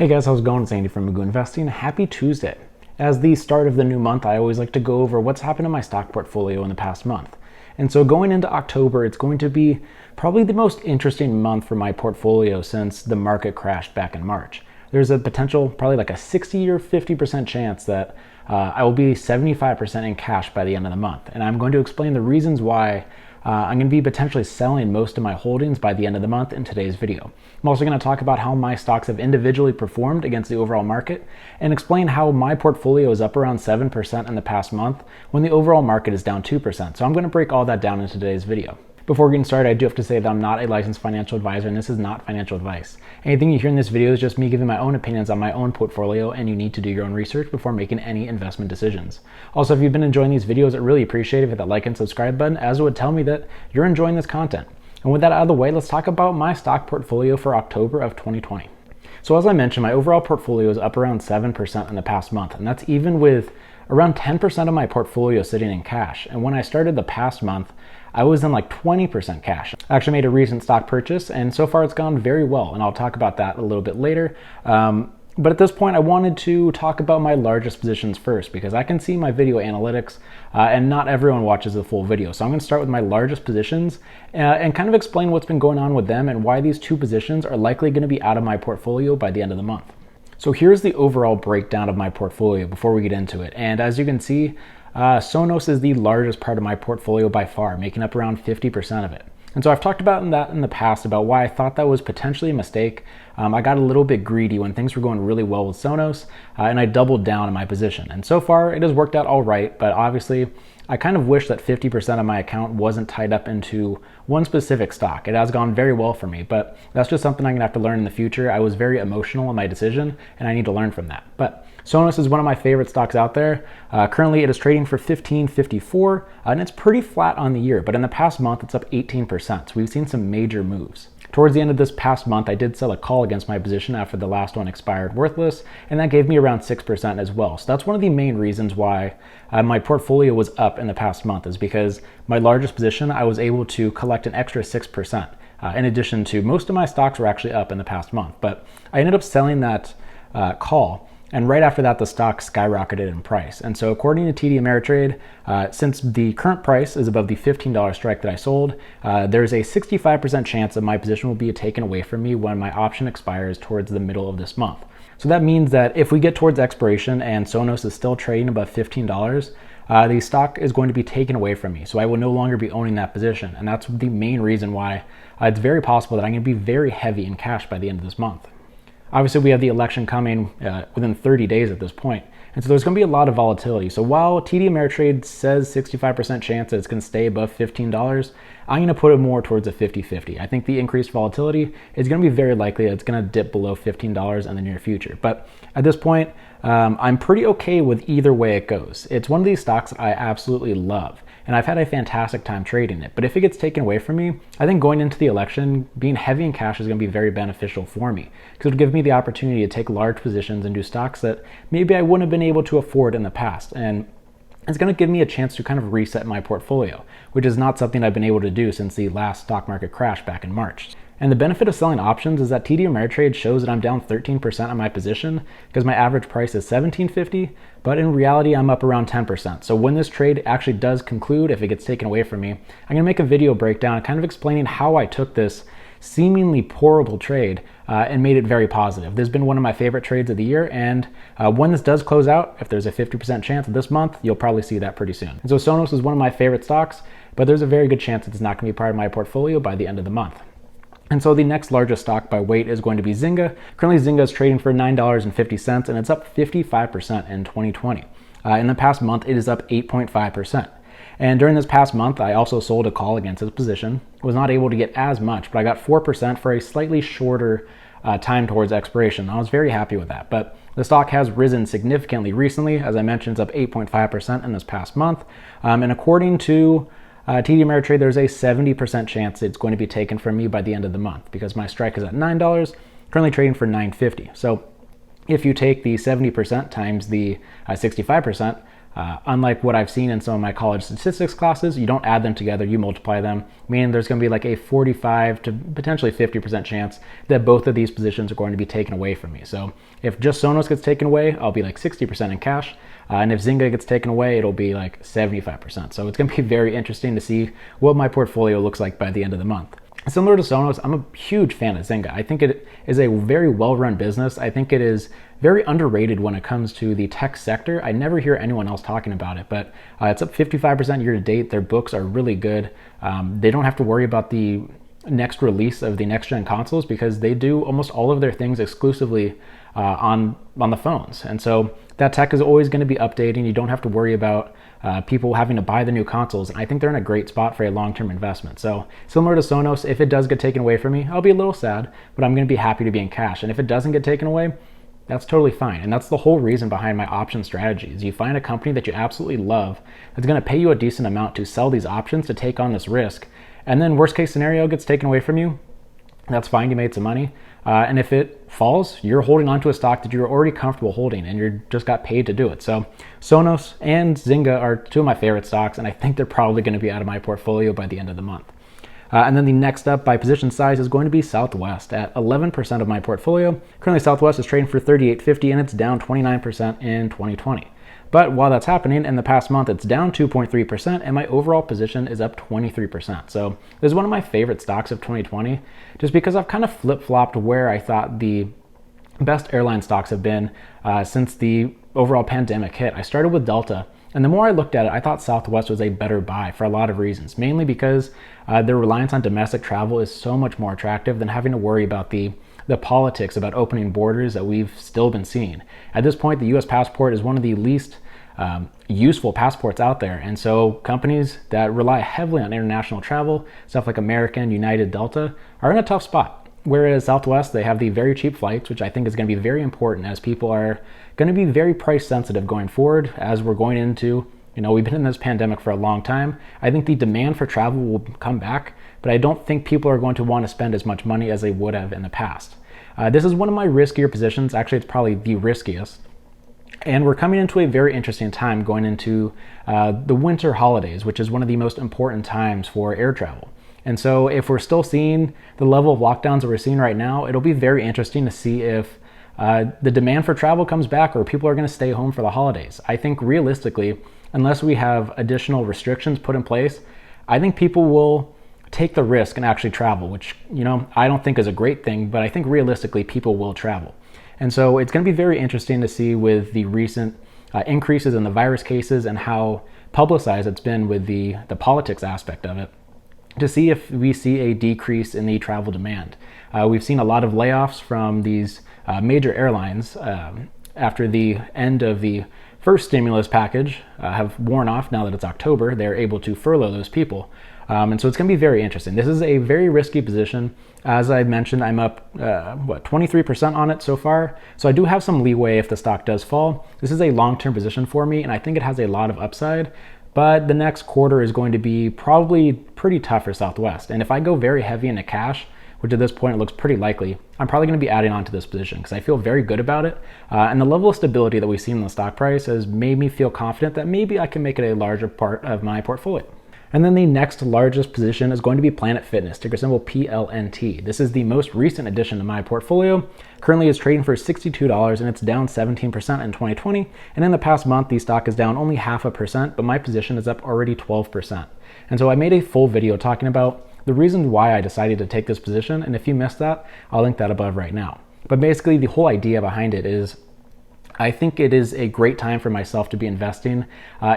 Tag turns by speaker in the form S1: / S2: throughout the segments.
S1: Hey guys, how's it going? It's Andy from Magoo Investing. Happy Tuesday. As the start of the new month, I always like to go over what's happened in my stock portfolio in the past month. And so going into October, it's going to be probably the most interesting month for my portfolio since the market crashed back in March. There's a potential, probably like a 60 or 50% chance that I will be 75% in cash by the end of the month. And I'm going to explain the reasons why I'm going to be potentially selling most of my holdings by the end of the month in today's video. I'm also going to talk about how my stocks have individually performed against the overall market and explain how my portfolio is up around 7% in the past month when the overall market is down 2%. So I'm going to break all that down in today's video. Before getting started, I do have to say that I'm not a licensed financial advisor and this is not financial advice. Anything you hear in this video is just me giving my own opinions on my own portfolio, and you need to do your own research before making any investment decisions. Also, if you've been enjoying these videos, I'd really appreciate it if you hit that like and subscribe button, as it would tell me that you're enjoying this content. And with that out of the way, let's talk about my stock portfolio for October of 2020. So as I mentioned, my overall portfolio is up around 7% in the past month, and that's even with around 10% of my portfolio sitting in cash. And when I started the past month, I was in like 20% cash. I actually made a recent stock purchase, and so far it's gone very well, and I'll talk about that a little bit later. But at this point, I wanted to talk about my largest positions first because I can see my video analytics and not everyone watches the full video. So I'm going to start with my largest positions and kind of explain what's been going on with them and why these two positions are likely going to be out of my portfolio by the end of the month. So here's the overall breakdown of my portfolio before we get into it. And as you can see, Sonos is the largest part of my portfolio by far, making up around 50% of it. And so I've talked about that in the past about why I thought that was potentially a mistake. I got a little bit greedy when things were going really well with Sonos, and I doubled down in my position. And so far, it has worked out all right, but obviously, I kind of wish that 50% of my account wasn't tied up into one specific stock. It has gone very well for me, but that's just something I'm gonna have to learn in the future. I was very emotional in my decision, and I need to learn from that. But Sonos is one of my favorite stocks out there. Currently, it is trading for $15.54, and it's pretty flat on the year, but in the past month, it's up 18%. So we've seen some major moves. Towards the end of this past month, I did sell a call against my position after the last one expired worthless, and that gave me around 6% as well. So that's one of the main reasons why my portfolio was up in the past month, is because my largest position, I was able to collect an extra 6%. In addition to most of my stocks were actually up in the past month, but I ended up selling that call. And right after that, the stock skyrocketed in price. And so according to TD Ameritrade, since the current price is above the $15 strike that I sold, there's a 65% chance that my position will be taken away from me when my option expires towards the middle of this month. So that means that if we get towards expiration and Sonos is still trading above $15, the stock is going to be taken away from me. So I will no longer be owning that position. And that's the main reason why it's very possible that I'm going to be very heavy in cash by the end of this month. Obviously, we have the election coming within 30 days at this point. And so there's going to be a lot of volatility. So while TD Ameritrade says 65% chance that it's going to stay above $15, I'm going to put it more towards a 50-50. I think the increased volatility is going to be very likely that it's going to dip below $15 in the near future. But at this point, I'm pretty okay with either way it goes. It's one of these stocks that I absolutely love, and I've had a fantastic time trading it. But if it gets taken away from me, I think going into the election, being heavy in cash is going to be very beneficial for me because it'll give me the opportunity to take large positions into stocks that maybe I wouldn't have been able to afford in the past. And it's going to give me a chance to kind of reset my portfolio, which is not something I've been able to do since the last stock market crash back in March. And the benefit of selling options is that TD Ameritrade shows that I'm down 13% on my position because my average price is $17.50, but in reality, I'm up around 10%. So when this trade actually does conclude, if it gets taken away from me, I'm gonna make a video breakdown kind of explaining how I took this seemingly horrible trade and made it very positive. This has been one of my favorite trades of the year, and when this does close out, if there's a 50% chance of this month, you'll probably see that pretty soon. And so Sonos is one of my favorite stocks, but there's a very good chance it's not gonna be part of my portfolio by the end of the month. And so the next largest stock by weight is going to be Zynga. Currently, Zynga is trading for $9.50, and it's up 55% in 2020. In the past month, it is up 8.5%. And during this past month, I also sold a call against this position. Was not able to get as much, but I got 4% for a slightly shorter time towards expiration. I was very happy with that. But the stock has risen significantly recently. As I mentioned, it's up 8.5% in this past month. And according to TD Ameritrade, there's a 70% chance it's going to be taken from me by the end of the month because my strike is at $9, currently trading for $9.50. So if you take the 70% times the 65%, Unlike what I've seen in some of my college statistics classes, you don't add them together, you multiply them, meaning there's going to be like a 45 to potentially 50% chance that both of these positions are going to be taken away from me. So if just Sonos gets taken away, I'll be like 60% in cash. And if Zynga gets taken away, it'll be like 75%. So it's going to be very interesting to see what my portfolio looks like by the end of the month. Similar to Sonos, I'm a huge fan of Zynga. I think it is a very well-run business. I think it is very underrated when it comes to the tech sector. I never hear anyone else talking about it, but it's up 55% year to date. Their books are really good. They don't have to worry about the next release of the next-gen consoles because they do almost all of their things exclusively on the phones. And so that tech is always going to be updating. You don't have to worry about people having to buy the new consoles. And I think they're in a great spot for a long-term investment. So similar to Sonos, if it does get taken away from me, I'll be a little sad, but I'm going to be happy to be in cash. And if it doesn't get taken away, that's totally fine. And that's the whole reason behind my option strategies. You find a company that you absolutely love that's going to pay you a decent amount to sell these options to take on this risk. And then worst case scenario gets taken away from you. That's fine, you made some money. And if it falls, you're holding onto a stock that you're already comfortable holding and you're just got paid to do it. So Sonos and Zynga are two of my favorite stocks, and I think they're probably going to be out of my portfolio by the end of the month. And then the next up by position size is going to be Southwest at 11% of my portfolio. Currently Southwest is trading for $38.50 and it's down 29% in 2020. But while that's happening, in the past month, it's down 2.3%, and my overall position is up 23%. So this is one of my favorite stocks of 2020, just because I've kind of flip-flopped where I thought the best airline stocks have been since the overall pandemic hit. I started with Delta, and the more I looked at it, I thought Southwest was a better buy for a lot of reasons, mainly because their reliance on domestic travel is so much more attractive than having to worry about the politics about opening borders that we've still been seeing. At this point, the US passport is one of the least useful passports out there. And so companies that rely heavily on international travel, stuff like American, United, Delta, are in a tough spot. Whereas Southwest, they have the very cheap flights, which I think is going to be very important as people are going to be very price sensitive going forward as we're going into, we've been in this pandemic for a long time. I think the demand for travel will come back, but I don't think people are going to want to spend as much money as they would have in the past. This is one of my riskier positions. Actually, it's probably the riskiest. And we're coming into a very interesting time going into the winter holidays, which is one of the most important times for air travel. And so if we're still seeing the level of lockdowns that we're seeing right now, it'll be very interesting to see if the demand for travel comes back or people are going to stay home for the holidays. I think realistically, unless we have additional restrictions put in place, I think people will take the risk and actually travel, which, I don't think is a great thing, but I think realistically people will travel. And so it's going to be very interesting to see with the recent increases in the virus cases and how publicized it's been with the politics aspect of it, to see if we see a decrease in the travel demand. We've seen a lot of layoffs from these major airlines after the end of the first stimulus package have worn off. Now that it's October, they're able to furlough those people. And so it's going to be very interesting. This is a very risky position. As I mentioned, I'm up 23% on it so far. So I do have some leeway if the stock does fall. This is a long-term position for me, and I think it has a lot of upside. But the next quarter is going to be probably pretty tough for Southwest. And if I go very heavy into cash, which at this point it looks pretty likely, I'm probably going to be adding on to this position because I feel very good about it. And the level of stability that we've seen in the stock price has made me feel confident that maybe I can make it a larger part of my portfolio. And then the next largest position is going to be Planet Fitness, ticker symbol PLNT. This is the most recent addition to my portfolio. Currently it's trading for $62 and it's down 17% in 2020. And in the past month, the stock is down only 0.5%, but my position is up already 12%. And so I made a full video talking about the reason why I decided to take this position. And if you missed that, I'll link that above right now. But basically the whole idea behind it is I think it is a great time for myself to be investing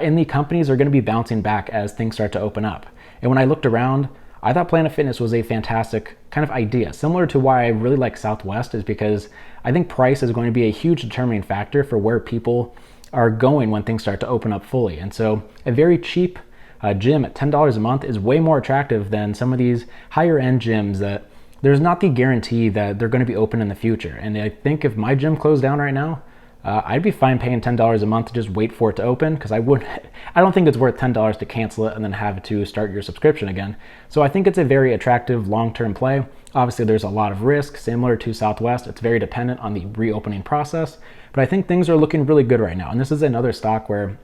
S1: in the companies that are going to be bouncing back as things start to open up. And when I looked around, I thought Planet Fitness was a fantastic kind of idea. Similar to why I really like Southwest is because I think price is going to be a huge determining factor for where people are going when things start to open up fully. And so a very cheap gym at $10 a month is way more attractive than some of these higher end gyms that there's not the guarantee that they're going to be open in the future. And I think if my gym closed down right now, I'd be fine paying $10 a month to just wait for it to open because I don't think it's worth $10 to cancel it and then have to start your subscription again. So I think it's a very attractive long-term play. Obviously there's a lot of risk, similar to Southwest. It's very dependent on the reopening process, but I think things are looking really good right now. And this is another stock where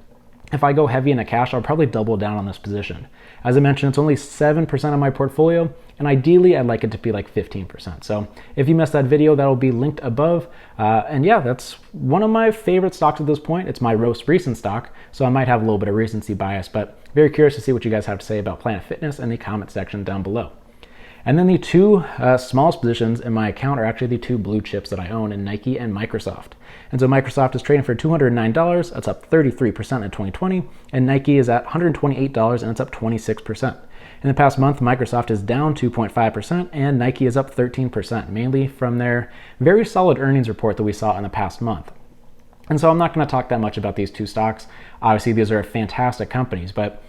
S1: if I go heavy into cash, I'll probably double down on this position. As I mentioned, it's only 7% of my portfolio, and ideally I'd like it to be like 15%. So if you missed that video, that'll be linked above. And yeah, that's one of my favorite stocks at this point. It's my most recent stock, so I might have a little bit of recency bias, but very curious to see what you guys have to say about Planet Fitness in the comment section down below. And then the two smallest positions in my account are actually the two blue chips that I own in Nike and Microsoft. And so Microsoft is trading for $209, that's up 33% in 2020, and Nike is at $128 and it's up 26%. In the past month, Microsoft is down 2.5% and Nike is up 13%, mainly from their very solid earnings report that we saw in the past month. And so I'm not going to talk that much about these two stocks. Obviously, these are fantastic companies, but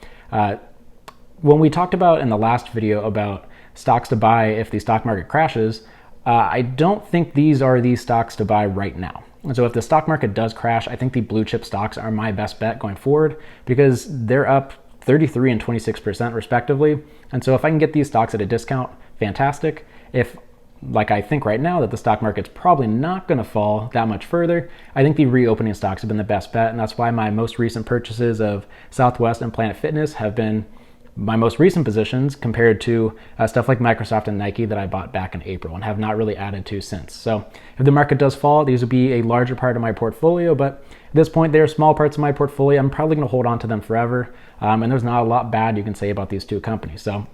S1: when we talked about in the last video about stocks to buy if the stock market crashes, I don't think these are the stocks to buy right now. And so if the stock market does crash, I think the blue chip stocks are my best bet going forward because they're up 33 and 26% respectively. And so if I can get these stocks at a discount, fantastic. If, like I think right now, that the stock market's probably not going to fall that much further, I think the reopening stocks have been the best bet. And that's why my most recent purchases of Southwest and Planet Fitness have been my most recent positions compared to stuff like Microsoft and Nike that I bought back in April and have not really added to since. So if the market does fall, these would be a larger part of my portfolio, but at this point, they're small parts of my portfolio. I'm probably going to hold on to them forever, and there's not a lot bad you can say about these two companies. So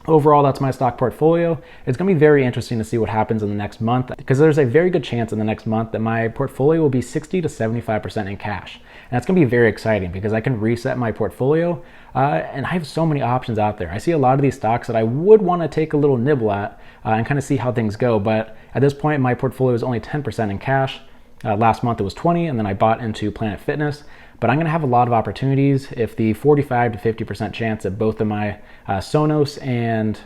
S1: overall, that's my stock portfolio. It's going to be very interesting to see what happens in the next month because there's a very good chance in the next month that my portfolio will be 60 to 75% in cash. And that's going to be very exciting because I can reset my portfolio and I have so many options out there. I see a lot of these stocks that I would want to take a little nibble at and kind of see how things go. But at this point, my portfolio is only 10% in cash. Last month it was 20, and then I bought into Planet Fitness. But I'm going to have a lot of opportunities if the 45 to 50% chance that both of my Sonos and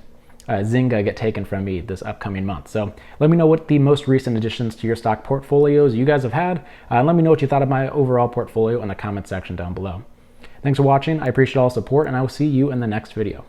S1: Zynga get taken from me this upcoming month. So let me know what the most recent additions to your stock portfolios you guys have had. Let me know what you thought of my overall portfolio in the comment section down below. Thanks for watching. I appreciate all the support, and I will see you in the next video.